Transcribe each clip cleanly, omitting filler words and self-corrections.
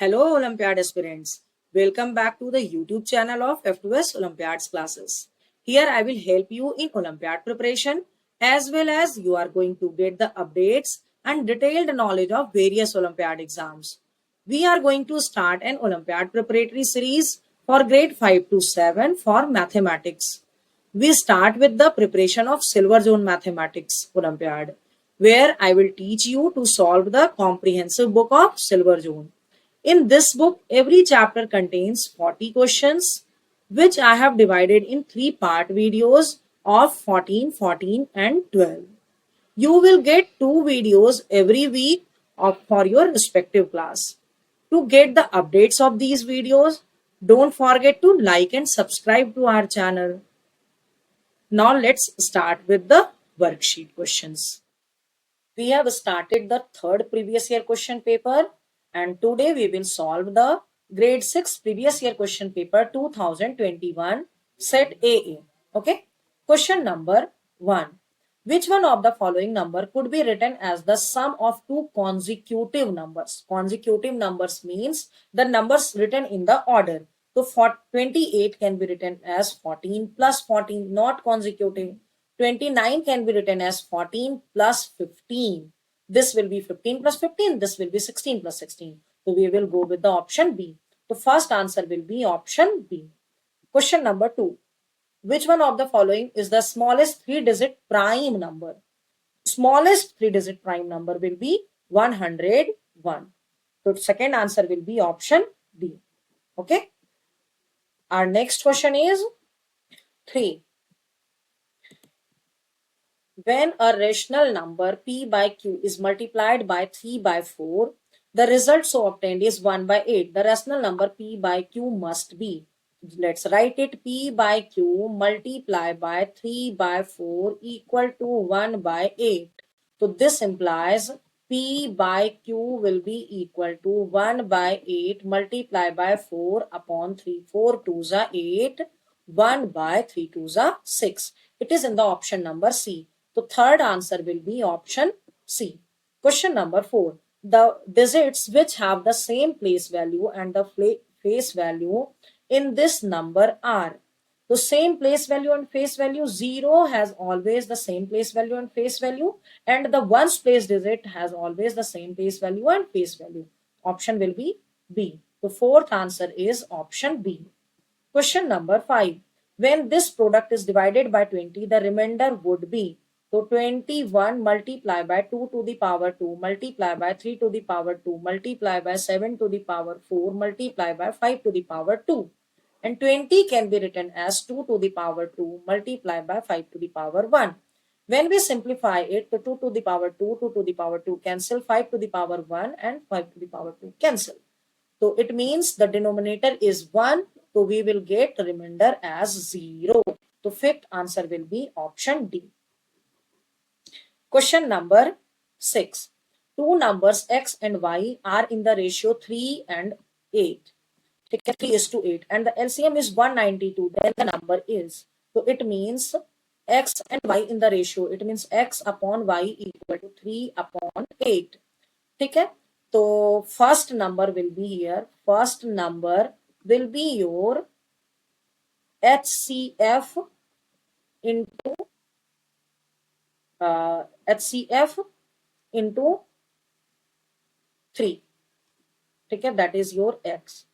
Hello Olympiad aspirants. Welcome back to the YouTube channel of F2S Olympiads classes. Here I will help you in Olympiad preparation as well as you are going to get the updates and detailed knowledge of various Olympiad exams. We are going to start an Olympiad preparatory series for grade 5 to 7 for mathematics. We start with the preparation of Silver Zone Mathematics Olympiad, where I will teach you to solve the comprehensive book of Silver Zone. In this book, every chapter contains 40 questions, which I have divided in three-part videos of 14, 14 and 12. You will get two videos every week for your respective class. To get the updates of these videos, don't forget to like and subscribe to our channel. Now let's start with the worksheet questions. We have started the third previous year question paper and today we will solve the grade 6 previous year question paper 2021 set AA. Okay. Question number 1. Which one of the following number could be written as the sum of two consecutive numbers? Consecutive numbers means the numbers written in the order. So 28 can be written as 14 plus 14, not consecutive. 29 can be written as 14 plus 15. This will be 15 plus 15. This will be 16 plus 16. So we will go with the option B. The first answer will be option B. Question number 2. Which one of the following is the smallest three-digit prime number? Smallest three-digit prime number will be 101. So second answer will be option B. Okay. Our next question is 3. When a rational number p by q is multiplied by 3 by 4, the result so obtained is 1 by 8. The rational number p by q must be, let's write it, p by q multiply by 3 by 4 equal to 1 by 8. So this implies p by q will be equal to 1 by 8 multiplied by 4 upon 3. 4 2s are 8, 1 by 3 2s are 6. It is in the option number C. So third answer will be option C. Question number 4. The digits which have the same place value and the face value in this number are. The same place value and face value, 0 has always the same place value and face value, and the ones place digit has always the same place value and face value. Option will be B. The fourth answer is option B. Question number 5. When this product is divided by 20, the remainder would be, so 21 multiplied by 2 to the power 2 multiplied by 3 to the power 2 multiplied by 7 to the power 4 multiplied by 5 to the power 2. And 20 can be written as 2 to the power 2 multiplied by 5 to the power 1. When we simplify it, the 2 to the power 2, 2 to the power 2 cancel, 5 to the power 1 and 5 to the power 2 cancel. So it means the denominator is 1. So we will get the remainder as 0. So fifth answer will be option D. Question number 6. Two numbers x and y are in the ratio 3 and 8. 3 is to 8 and the LCM is 192. Then the number is. So it means x and y in the ratio. It means x upon y equal to 3 upon 8. Okay? So first number will be here. First number will be your HCF into HCF into 3. Okay? That is your x.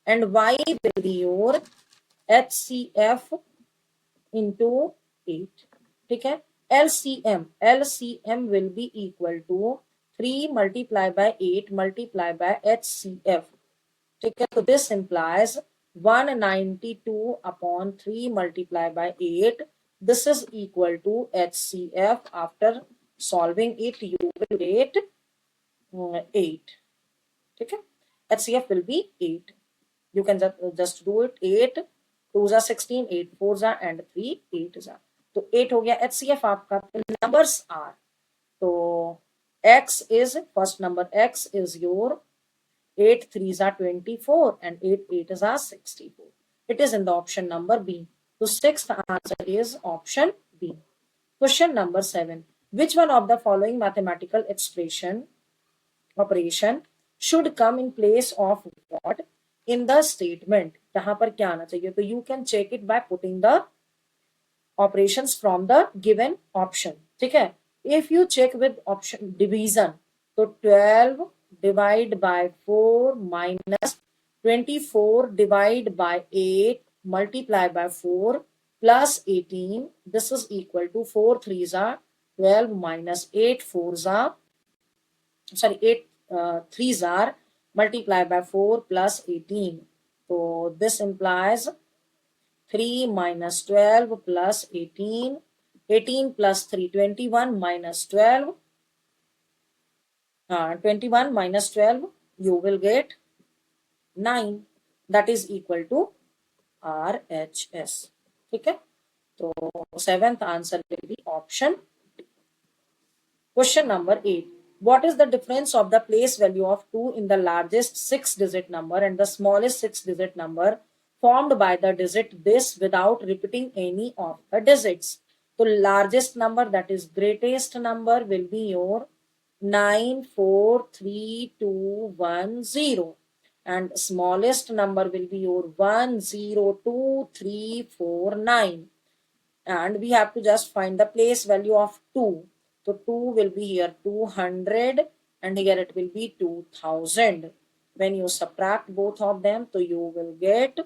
And y will be your HCF into 8. Okay? LCM will be equal to 3 multiplied by 8 multiplied by HCF. Okay? So this implies 192 upon 3 multiplied by 8. This is equal to HCF. After solving it, you will get 8. Okay? HCF will be 8. You can just do it. 8 2s are 16, 8 4s are and 3 8s are. So 8 हो गया. HCF आपका. Numbers are. So X is, first number X is your 8 3s are 24 and 8 8s are 64. It is in the option number B. So sixth answer is option B. Question number 7. Which one of the following mathematical operation should come in place of what in the statement. यहाँ पर क्या आना चाहिए? तो you can check it by putting the operations from the given option. ठीक है? If you check with option division, तो 12 divide by 4 minus 24 divide by 8 multiply by 4 plus 18. This is equal to 4 3s are 12 minus 8 4s are 8 3s are multiply by 4 plus 18. So this implies 3 minus 12 plus 18. 18 plus 3, 21 minus 12. 21 minus 12, you will get 9. That is equal to RHS. ठीक है? तो seventh answer will be option D. Question number 8. What is the difference of the place value of 2 in the largest 6-digit number and the smallest 6-digit number formed by the digit this without repeating any of the digits? So largest number, that is greatest number, will be your 9 4 3 2 1 0, and smallest number will be your 1 0 2 3 4 9, and we have to just find the place value of 2. So 2 will be here 200 and here it will be 2000. When you subtract both of them, so you will get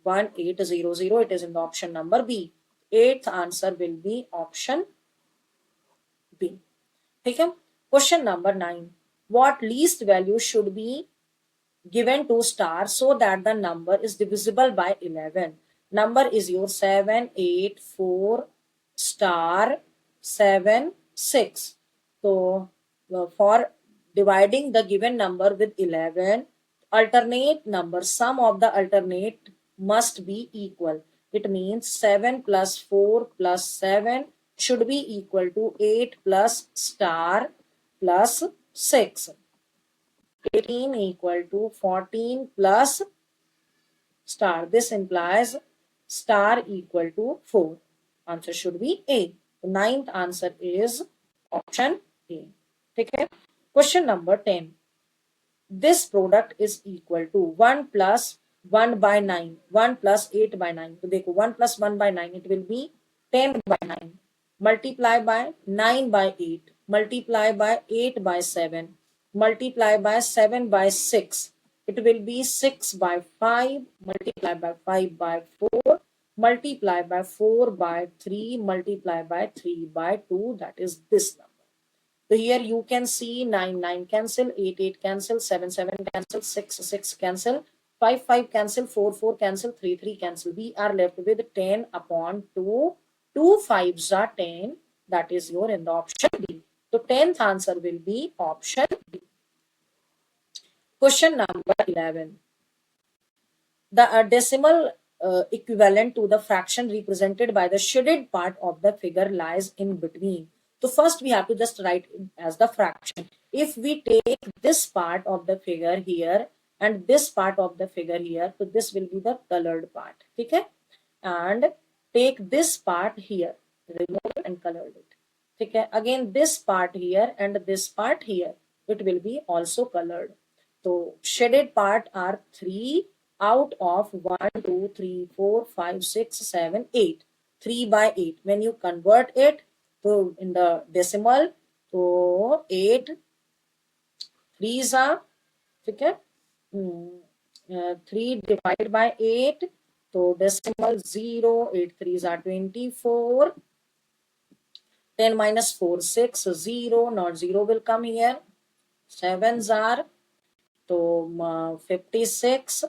1800. It is in the option number B. Eighth answer will be option B. Okay? Question number 9. What least value should be given to star so that the number is divisible by 11? Number is your 7 8 4 star 7 6. So for dividing the given number with 11, alternate number, sum of the alternate must be equal. It means 7 plus 4 plus 7 should be equal to 8 plus star plus 6. 18 equal to 14 plus star. This implies star equal to 4. Answer should be A. The ninth answer is option A. Okay. Question number 10. This product is equal to 1 plus 1 by 9, 1 plus 8 by 9. So देखो 1 plus 1 by 9, it will be 10 by 9. Multiply by 9 by 8. Multiply by 8 by 7. Multiply by 7 by 6. It will be 6 by 5. Multiply by 5 by 4. Multiply by 4 by 3. Multiply by 3 by 2. That is this number. So here you can see 9 9 cancel, 8 8 cancel, 7 7 cancel, 6 6 cancel, 5 5 cancel, 4 4 cancel, 3 3 cancel. We are left with 10 upon 2. 2 5s are 10. That is your in the option B. So 10th answer will be option B. Question number 11. The decimal equivalent to the fraction represented by the shaded part of the figure lies in between. So first we have to just write it as the fraction. If we take this part of the figure here and this part of the figure here, so this will be the colored part. Okay? And take this part here, remove it and colored it. Okay? Again this part here and this part here, it will be also colored. So shaded part are 3 out of 1, 2, 3, 4, 5, 6, 7, 8. 3 by 8. When you convert it to in the decimal, so 8 3s are, okay? 3 divided by 8. So decimal 0, 8 3s are 24. 10 minus 4, 6, 0, not 0 will come here. 7s are, so 56,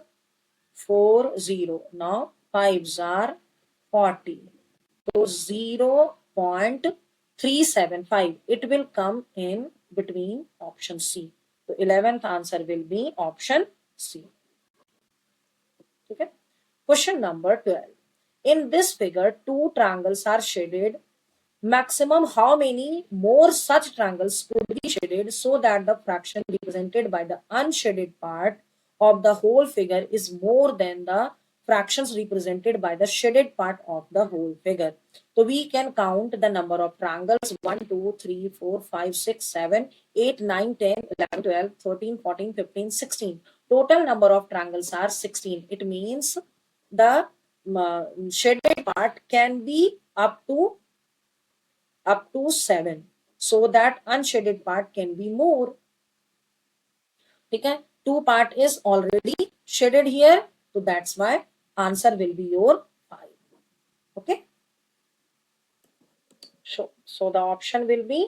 4, 0. Now 5s are 40. So 0.375. It will come in between option C. So 11th answer will be option C. Okay. Question number 12. In this figure, 2 triangles are shaded. Maximum how many more such triangles could be shaded so that the fraction represented by the unshaded part of the whole figure is more than the fractions represented by the shaded part of the whole figure. So we can count the number of triangles 1, 2, 3, 4, 5, 6, 7, 8, 9, 10, 11, 12, 13, 14, 15, 16. Total number of triangles are 16. It means the shaded part can be up to 7. So that unshaded part can be more. Okay, 2 part is already shaded here, so that's why answer will be your 5. Okay, so the option will be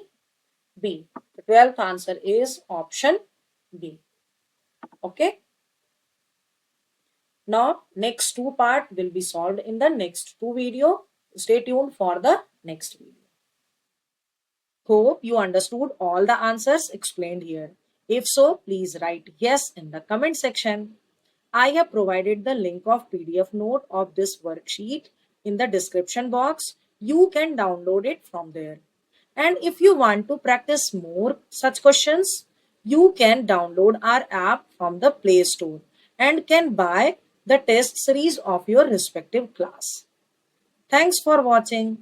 B. The 12th answer is option B. Okay, now next 2 part will be solved in the next 2 video. Stay tuned for the next video. Hope you understood all the answers explained here. If so, please write yes in the comment section. I have provided the link of PDF note of this worksheet in the description box. You can download it from there. And if you want to practice more such questions, you can download our app from the Play Store and can buy the test series of your respective class. Thanks for watching.